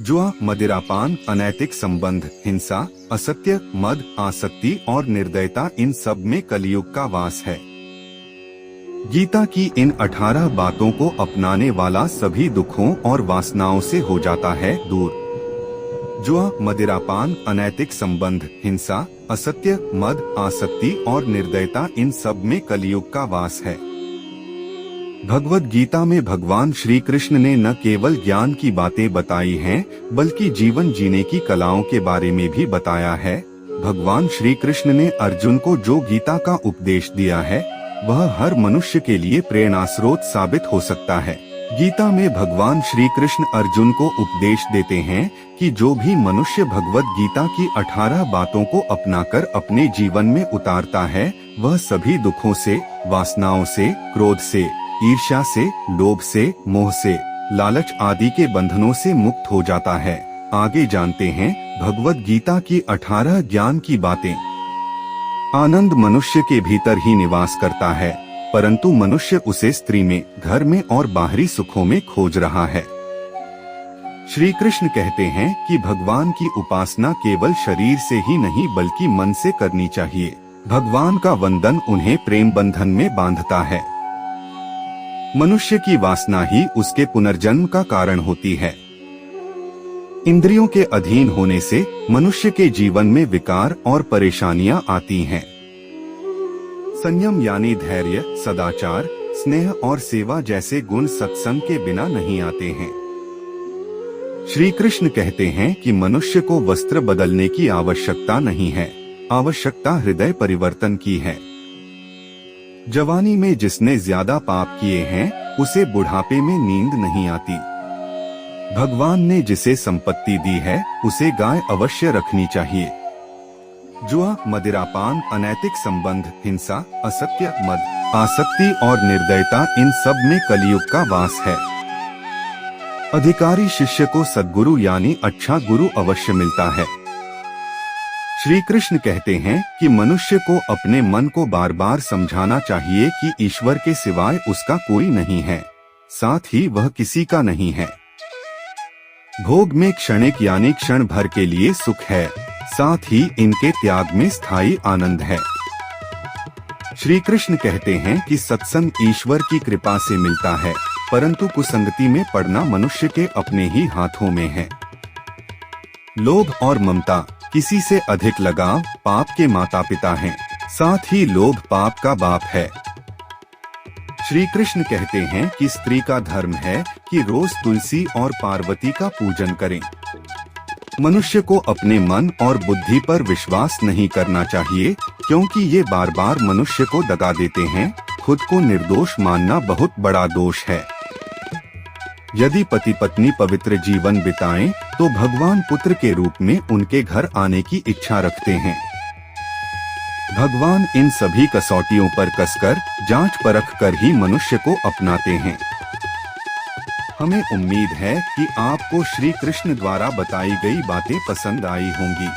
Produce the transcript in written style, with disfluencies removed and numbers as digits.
जुआ, मदिरापान, अनैतिक संबंध, हिंसा, असत्य, मद, आसक्ति और निर्दयता, इन सब में कलयुग का वास है। गीता की इन 18 बातों को अपनाने वाला सभी दुखों और वासनाओं से हो जाता है दूर। जुआ, मदिरापान, अनैतिक संबंध, हिंसा, असत्य, मद, आसक्ति और निर्दयता, इन सब में कलयुग का वास है। भगवद गीता में भगवान श्री कृष्ण ने न केवल ज्ञान की बातें बताई हैं, बल्कि जीवन जीने की कलाओं के बारे में भी बताया है। भगवान श्री कृष्ण ने अर्जुन को जो गीता का उपदेश दिया है, वह हर मनुष्य के लिए प्रेरणा स्रोत साबित हो सकता है। गीता में भगवान श्री कृष्ण अर्जुन को उपदेश देते हैं कि जो भी मनुष्य भगवद गीता की 18 बातों को अपनाकर अपने जीवन में उतारता है, वह सभी दुखों से, वासनाओं से, क्रोध से, ईर्ष्या से, लोभ से, मोह से, लालच आदि के बंधनों से मुक्त हो जाता है। आगे जानते हैं भगवद गीता की 18 ज्ञान की बातें। आनंद मनुष्य के भीतर ही निवास करता है, परंतु मनुष्य उसे स्त्री में, घर में और बाहरी सुखों में खोज रहा है। श्री कृष्ण कहते हैं कि भगवान की उपासना केवल शरीर से ही नहीं बल्कि मन से करनी चाहिए। भगवान का वंदन उन्हें प्रेम बंधन में बांधता है। मनुष्य की वासना ही उसके पुनर्जन्म का कारण होती है। इंद्रियों के अधीन होने से मनुष्य के जीवन में विकार और परेशानियां आती हैं। संयम यानी धैर्य, सदाचार, स्नेह और सेवा जैसे गुण सत्संग के बिना नहीं आते हैं। श्री कृष्ण कहते हैं कि मनुष्य को वस्त्र बदलने की आवश्यकता नहीं है, आवश्यकता हृदय परिवर्तन की है। जवानी में जिसने ज्यादा पाप किए हैं, उसे बुढ़ापे में नींद नहीं आती। भगवान ने जिसे संपत्ति दी है, उसे गाय अवश्य रखनी चाहिए। जुआ, मदिरापान, अनैतिक संबंध, हिंसा, असत्य, मद, आसक्ति और निर्दयता, इन सब में कलयुग का वास है। अधिकारी शिष्य को सद्गुरु यानी अच्छा गुरु अवश्य मिलता है। श्री कृष्ण कहते हैं कि मनुष्य को अपने मन को बार बार समझाना चाहिए कि ईश्वर के सिवाय उसका कोई नहीं है, साथ ही वह किसी का नहीं है। भोग में क्षणिक यानी क्षण भर के लिए सुख है, साथ ही इनके त्याग में स्थायी आनंद है। श्री कृष्ण कहते हैं कि सत्संग ईश्वर की कृपा से मिलता है, परंतु कुसंगति में पड़ना मनुष्य के अपने ही हाथों में है। लोभ और ममता, किसी से अधिक लगाव, पाप के माता पिता हैं, साथ ही लोभ पाप का बाप है। श्री कृष्ण कहते हैं कि स्त्री का धर्म है कि रोज तुलसी और पार्वती का पूजन करें। मनुष्य को अपने मन और बुद्धि पर विश्वास नहीं करना चाहिए, क्योंकि ये बार बार मनुष्य को दगा देते हैं। खुद को निर्दोष मानना बहुत बड़ा दोष है। यदि पति पत्नी पवित्र जीवन बिताएं, तो भगवान पुत्र के रूप में उनके घर आने की इच्छा रखते हैं। भगवान इन सभी कसौटियों पर कसकर, जांच परख कर ही मनुष्य को अपनाते हैं। हमें उम्मीद है कि आपको श्री कृष्ण द्वारा बताई गई बातें पसंद आई होंगी।